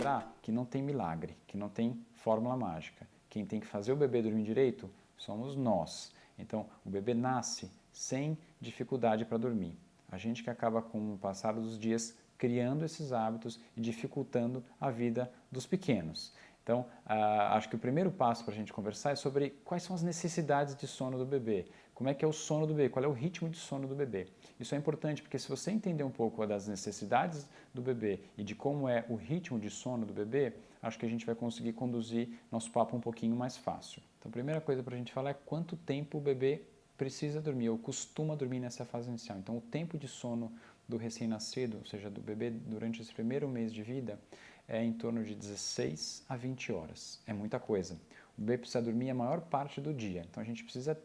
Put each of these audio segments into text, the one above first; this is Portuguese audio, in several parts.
lembrar que não tem milagre, que não tem fórmula mágica. Quem tem que fazer o bebê dormir direito somos nós. Então, o bebê nasce sem dificuldade para dormir. A gente que acaba, com o passar dos dias, criando esses hábitos e dificultando a vida dos pequenos. Então, acho que o primeiro passo para a gente conversar é sobre quais são as necessidades de sono do bebê. Como é que é o sono do bebê? Qual é o ritmo de sono do bebê? Isso é importante porque se você entender um pouco das necessidades do bebê e de como é o ritmo de sono do bebê, acho que a gente vai conseguir conduzir nosso papo um pouquinho mais fácil. Então, a primeira coisa para a gente falar é quanto tempo o bebê precisa dormir ou costuma dormir nessa fase inicial. Então, o tempo de sono do recém-nascido, ou seja, do bebê durante esse primeiro mês de vida, é em torno de 16 a 20 horas. É muita coisa. O bebê precisa dormir a maior parte do dia. Então, a gente precisa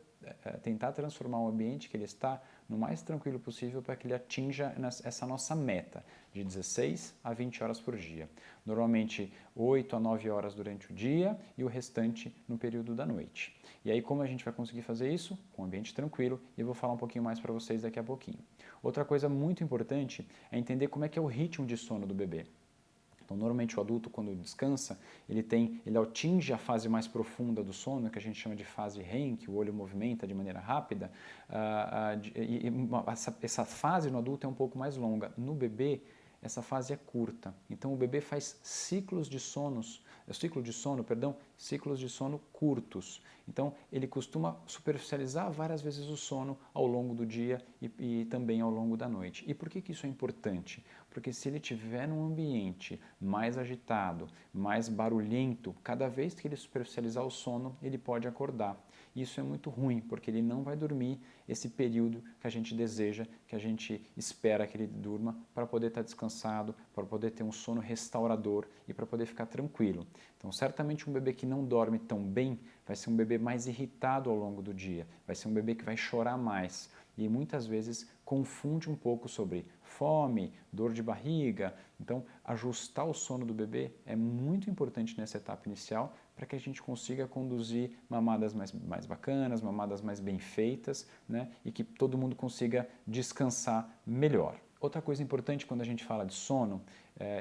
tentar transformar o ambiente que ele está no mais tranquilo possível para que ele atinja essa nossa meta de 16 a 20 horas por dia. Normalmente 8 a 9 horas durante o dia e o restante no período da noite. E aí como a gente vai conseguir fazer isso? Com um ambiente tranquilo, e eu vou falar um pouquinho mais para vocês daqui a pouquinho. Outra coisa muito importante é entender como é que é o ritmo de sono do bebê. Então, normalmente o adulto, quando descansa, ele atinge a fase mais profunda do sono, que a gente chama de fase REM, que o olho movimenta de maneira rápida, essa fase no adulto é um pouco mais longa. No bebê, essa fase é curta. Então, o bebê faz ciclos de sono curtos. Então, ele costuma superficializar várias vezes o sono ao longo do dia e também ao longo da noite. E por que isso é importante? Porque se ele estiver num ambiente mais agitado, mais barulhento, cada vez que ele superficializar o sono, ele pode acordar. Isso é muito ruim, porque ele não vai dormir esse período que a gente deseja, que a gente espera que ele durma para poder estar descansado, para poder ter um sono restaurador e para poder ficar tranquilo. Então, certamente um bebê que não dorme tão bem vai ser um bebê mais irritado ao longo do dia, vai ser um bebê que vai chorar mais e muitas vezes confunde um pouco sobre fome, dor de barriga. Então, ajustar o sono do bebê é muito importante nessa etapa inicial para que a gente consiga conduzir mamadas mais bacanas, mamadas mais bem feitas, né? E que todo mundo consiga descansar melhor. Outra coisa importante quando a gente fala de sono,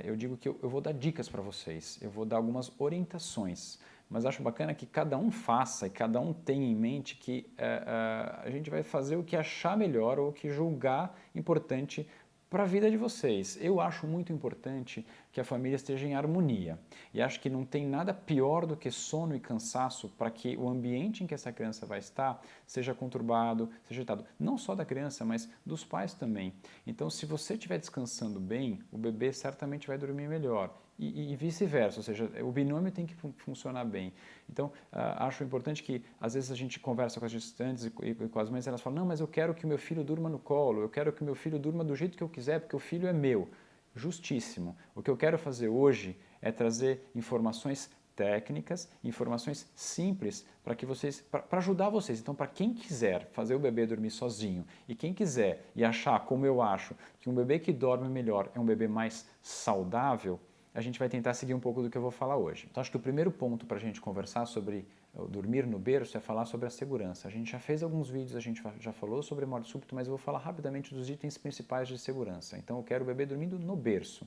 eu digo que eu vou dar dicas para vocês, eu vou dar algumas orientações, mas acho bacana que cada um faça e cada um tenha em mente que a gente vai fazer o que achar melhor ou o que julgar importante para a vida de vocês. Eu acho muito importante que a família esteja em harmonia e acho que não tem nada pior do que sono e cansaço para que o ambiente em que essa criança vai estar seja conturbado, seja agitado. Não só da criança, mas dos pais também. Então, se você estiver descansando bem, o bebê certamente vai dormir melhor. E vice-versa, ou seja, o binômio tem que funcionar bem. Então, acho importante que, às vezes, a gente conversa com as gestantes e com as mães, elas falam, não, mas eu quero que o meu filho durma no colo, eu quero que o meu filho durma do jeito que eu quiser, porque o filho é meu. Justíssimo. O que eu quero fazer hoje é trazer informações técnicas, informações simples para que vocês, para ajudar vocês. Então, para quem quiser fazer o bebê dormir sozinho e quem quiser e achar, como eu acho, que um bebê que dorme melhor é um bebê mais saudável, a gente vai tentar seguir um pouco do que eu vou falar hoje. Então, acho que o primeiro ponto para a gente conversar sobre dormir no berço é falar sobre a segurança. A gente já fez alguns vídeos, a gente já falou sobre morte súbita, mas eu vou falar rapidamente dos itens principais de segurança. Então, eu quero o bebê dormindo no berço,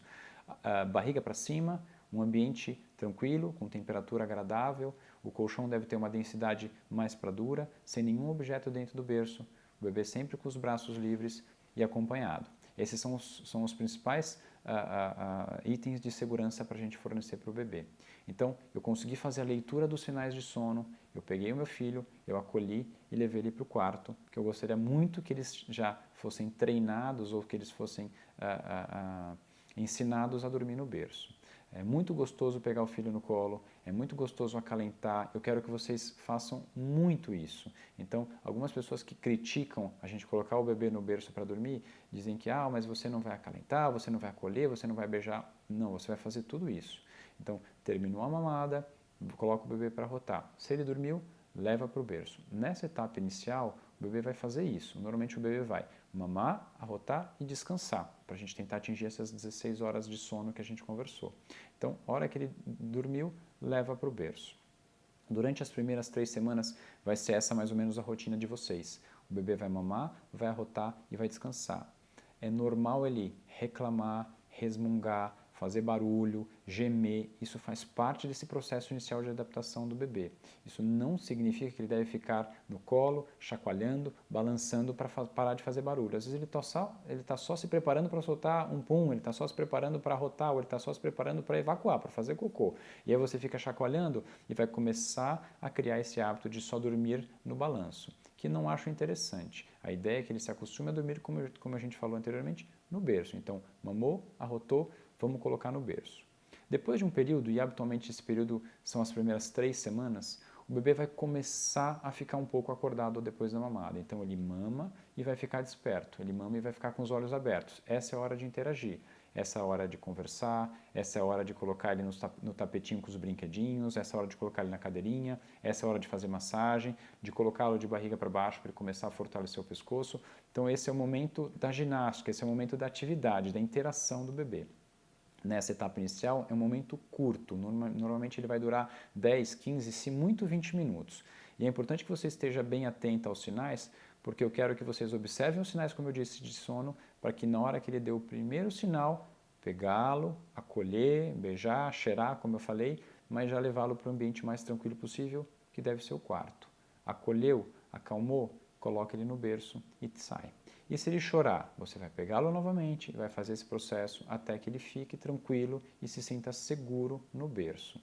barriga para cima, um ambiente tranquilo, com temperatura agradável, o colchão deve ter uma densidade mais para dura, sem nenhum objeto dentro do berço, o bebê sempre com os braços livres e acompanhado. Esses são os principais itens de segurança para a gente fornecer para o bebê. Então, eu consegui fazer a leitura dos sinais de sono, eu peguei o meu filho, eu acolhi e levei ele para o quarto, porque eu gostaria muito que eles já fossem treinados ou que eles fossem ensinados a dormir no berço. É muito gostoso pegar o filho no colo, é muito gostoso acalentar, eu quero que vocês façam muito isso. Então, algumas pessoas que criticam a gente colocar o bebê no berço para dormir, dizem que, mas você não vai acalentar, você não vai acolher, você não vai beijar. Não, você vai fazer tudo isso. Então, terminou a mamada, coloca o bebê para rotar. Se ele dormiu, leva para o berço. Nessa etapa inicial, o bebê vai fazer isso. Normalmente o bebê vai mamar, arrotar e descansar, para a gente tentar atingir essas 16 horas de sono que a gente conversou. Então, a hora que ele dormiu, leva para o berço. Durante as primeiras 3 semanas, vai ser essa mais ou menos a rotina de vocês. O bebê vai mamar, vai arrotar e vai descansar. É normal ele reclamar, resmungar, fazer barulho, gemer, isso faz parte desse processo inicial de adaptação do bebê. Isso não significa que ele deve ficar no colo, chacoalhando, balançando para parar de fazer barulho. Às vezes ele está só se preparando para soltar um pum, ele está só se preparando para arrotar, ou ele está só se preparando para evacuar, para fazer cocô. E aí você fica chacoalhando e vai começar a criar esse hábito de só dormir no balanço, que não acho interessante. A ideia é que ele se acostume a dormir, como a gente falou anteriormente, no berço. Então, mamou, arrotou, vamos colocar no berço. Depois de um período, e habitualmente esse período são as primeiras 3 semanas, o bebê vai começar a ficar um pouco acordado depois da mamada. Então ele mama e vai ficar desperto, ele mama e vai ficar com os olhos abertos. Essa é a hora de interagir, essa é a hora de conversar, essa é a hora de colocar ele no tapetinho com os brinquedinhos, essa é a hora de colocar ele na cadeirinha, essa é a hora de fazer massagem, de colocá-lo de barriga para baixo para ele começar a fortalecer o pescoço. Então esse é o momento da ginástica, esse é o momento da atividade, da interação do bebê. Nessa etapa inicial é um momento curto, normalmente ele vai durar 10, 15, se muito 20 minutos. E é importante que você esteja bem atento aos sinais, porque eu quero que vocês observem os sinais, como eu disse, de sono, para que na hora que ele deu o primeiro sinal, pegá-lo, acolher, beijar, cheirar, como eu falei, mas já levá-lo para o ambiente mais tranquilo possível, que deve ser o quarto. Acolheu, acalmou, coloca ele no berço e sai. E se ele chorar, você vai pegá-lo novamente e vai fazer esse processo até que ele fique tranquilo e se sinta seguro no berço.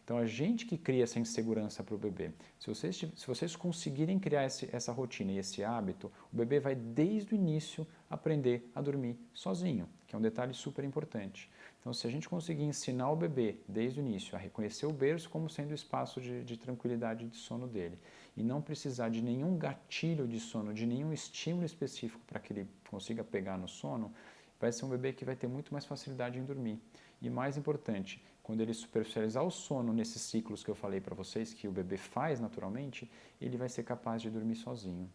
Então, a gente que cria essa insegurança para o bebê, se vocês conseguirem criar essa rotina e esse hábito, o bebê vai desde o início aprender a dormir sozinho, que é um detalhe super importante. Então, se a gente conseguir ensinar o bebê desde o início a reconhecer o berço como sendo o espaço de tranquilidade de sono dele e não precisar de nenhum gatilho de sono, de nenhum estímulo específico para que ele consiga pegar no sono, vai ser um bebê que vai ter muito mais facilidade em dormir. E mais importante, quando ele superficializar o sono nesses ciclos que eu falei para vocês, que o bebê faz naturalmente, ele vai ser capaz de dormir sozinho.